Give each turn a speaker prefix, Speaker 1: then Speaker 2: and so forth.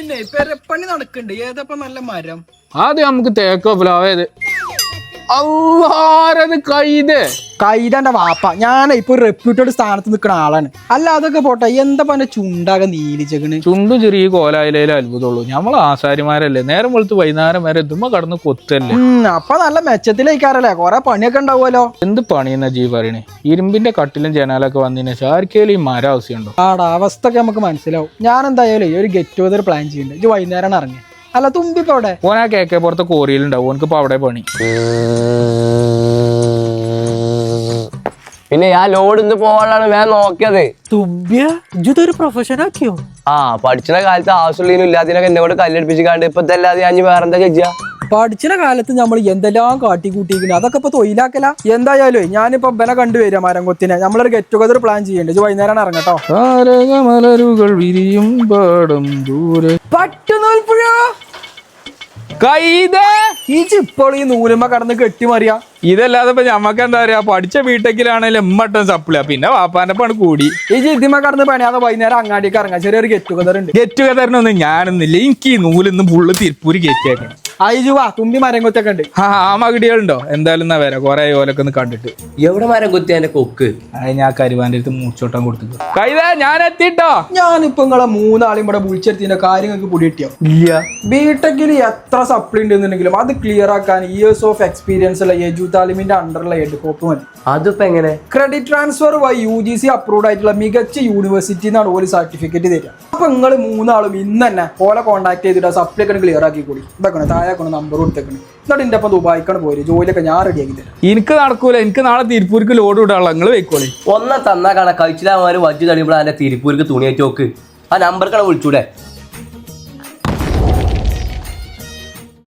Speaker 1: പിന്നെ പെരപ്പണി നടക്കണ്ട് ഏതപ്പോ നല്ല മരം
Speaker 2: ആദ്യം നമുക്ക് തേക്കോ പ്ലാവേത് അല്ലാരത്
Speaker 1: കൈതന്റെ വാപ്പ ഞാൻ ഇപ്പൊ റെപ്യൂട്ടഡ് സ്ഥാനത്ത് നിൽക്കുന്ന ആളാണ്. അല്ല അതൊക്കെ പോട്ടെ, എന്താ പറഞ്ഞ ചുണ്ടാകെ നീലിച്ചകണ്.
Speaker 2: ചുണ്ടും ചെറിയ കോലായിലേ അത്ഭുതമുള്ളൂ. നമ്മൾ ആശാരിമാരല്ലേ, നേരം വെളുത്ത് വൈകുന്നേരം വരെ ഇതുമ്മ കടന്ന് കൊത്തല്ലേ.
Speaker 1: അപ്പൊ നല്ല മെച്ചത്തിലേക്കാറല്ലേ, കൊറേ പണിയൊക്കെ ഉണ്ടാവുമല്ലോ.
Speaker 2: എന്ത് പണിയെന്നാ ജീ പറയണേ? ഇരുമ്പിന്റെ കട്ടിലും ജനാലൊക്കെ വന്നതിന് ആർക്കേലും ഈ മരം ആവശ്യമുണ്ടോ?
Speaker 1: ആടാ അവസ്ഥ ഒക്കെ നമുക്ക് മനസ്സിലാവും. ഞാൻ എന്തായാലും ഒരു ഗെറ്റ് ടുഗദർ പ്ലാൻ ചെയ്യുന്നുണ്ട്. ഇത് വൈകുന്നേരം ഇറങ്ങി. അല്ല തുമ്പിപ്പോ അവിടെ
Speaker 2: ഓനാ കേക്കെ പുറത്ത് കോറിയിലുണ്ടാവും, ഓനക്കിപ്പോ അവിടെ പണി.
Speaker 3: പിന്നെ ഞാൻ ലോഡ് ഇന്ന് പോവാനാണ് ഞാൻ നോക്കിയത്.
Speaker 1: തുമ്പിയ ഇതൊരു പ്രൊഫഷൻ ആക്കിയോ?
Speaker 3: പഠിച്ച കാലത്ത് ആവശ്യമുള്ളതിനും ഇല്ലാതിനൊക്കെ എന്നെ കൊണ്ട് കല്ലെടുപ്പിച്ചിക്കാണ്ട് ഇപ്പത്തെ അല്ലാതെ ഞാൻ വേറെന്താ ചെയ്യാ?
Speaker 1: പഠിച്ച കാലത്ത് നമ്മൾ എന്തെല്ലാം കാട്ടിക്കൂട്ടിയിരിക്കുന്നത് അതൊക്കെ ഇപ്പൊ തൊഴിലാക്കല. എന്തായാലും ഞാനിപ്പോ ബല കണ്ടുവരാം മരം കൊത്തിനെ. നമ്മളൊരു ഗെറ്റ് ടുഗദർ പ്ലാൻ ചെയ്യണ്ട്. ഇത് വൈകുന്നേരം ഇറങ്ങട്ടോ.
Speaker 2: മലരുകൾ വിരിയും പാടം ദൂരെ
Speaker 1: പട്ടുനൂൽപ്പുഴ ഇപ്പോൾ ഈ നൂലുമ്മ കടന്ന് കെട്ടിമറിയാ.
Speaker 2: ഇതല്ലാതെ ഇപ്പൊ ഞമ്മക്ക് എന്താ പറയാ, പഠിച്ച വീട്ടെക്കിലാണെങ്കിലും എമ്മട്ടം സപ്ലിയാ, പിന്നെ വാപ്പാന്റെ പണി കൂടി.
Speaker 1: ഈ ഇതിമ കടന്ന് പണിയാതെ വൈകുന്നേരം അങ്ങാടിക്ക് ഇറങ്ങാം. ചെറിയൊരു ഗെറ്റ് ടുഗദർ ഉണ്ട്.
Speaker 2: ഗെറ്റ് ടുഗദറിനൊന്നും ഞാനൊന്നുമില്ല. എനിക്ക് ഈ നൂലിന്ന് ഫുള്ള് തിരുപ്പൂര് കയറ്റിയേക്കണം.
Speaker 1: അയജുവാ തുമ്പി മരം കൊത്തൊക്കെ ഉണ്ട്.
Speaker 2: ആ മകിടികളുണ്ടോ? എന്തായാലും എന്നാ വരാം, കൊറേ ഓലൊക്കെ ഒന്ന് കണ്ടിട്ട്.
Speaker 3: എവിടെ മരം കുത്തി എന്റെ കൊക്ക്?
Speaker 2: അത് ഞാൻ കരുവാന്റെ അടുത്ത് മൂച്ചോട്ടം കൊടുത്തു. കൈതാ ഞാൻ എത്തിട്ടോ.
Speaker 1: ഞാനിപ്പോ നിങ്ങളെ മൂന്നാളും ഇവിടെ വിളിച്ചെടുത്തിന്റെ കാര്യങ്ങൾക്ക് പൊടിയിട്ടിയോ?
Speaker 2: ഇല്ല.
Speaker 1: ബിടെക്കിൽ എത്ര സപ്ലി ഉണ്ടെന്നുണ്ടെങ്കിലും അത് ക്ലിയർ ആക്കാൻ ഇയേഴ്സ് ഓഫ് എക്സ്പീരിയൻസ് ഉള്ള യജു താലിമിന്റെ അണ്ടറുള്ള ഹെഡ് കോപ്പ് മതി.
Speaker 3: അതിപ്പോ എങ്ങനെ?
Speaker 1: ക്രെഡിറ്റ് ട്രാൻസ്ഫർ വഴി UGC അപ്രൂവ്ഡ് ആയിട്ടുള്ള മികച്ച യൂണിവേഴ്സിറ്റി എന്നാണ് ഒരു സർട്ടിഫിക്കറ്റ് തരിക. അപ്പൊ നിങ്ങൾ മൂന്നാളും ഇന്ന് തന്നെ ഓലെ കോൺടാക്ട് ചെയ്തിട്ട് സപ്ലി ഒക്കെ ക്ലിയർ ആക്കി കൂടി. ഇതൊക്കെ താഴെ നമ്പർ കൊടുത്തേക്കണ്. എന്നിട്ട് എന്റെ അപ്പം ദുബായിക്കാണ് പോര്. ജോലിയൊക്കെ ഞാൻ റെഡിയാക്കി തരാം.
Speaker 2: എനിക്ക് നടക്കൂല. എനിക്ക് നാളെ തിരുപ്പൂർക്ക് ലോഡ് വിടാനുള്ള. നിങ്ങൾ വെക്കോളി.
Speaker 3: ഒന്ന തന്നാ കാണാ കഴിച്ചില്ലാമാര് വജ്ജു തടിയുമ്പോൾ എന്റെ തിരുപ്പൂർക്ക് തുണിയേറ്റ് നോക്ക്. ആ നമ്പർക്കാണ് വിളിച്ചൂടെ?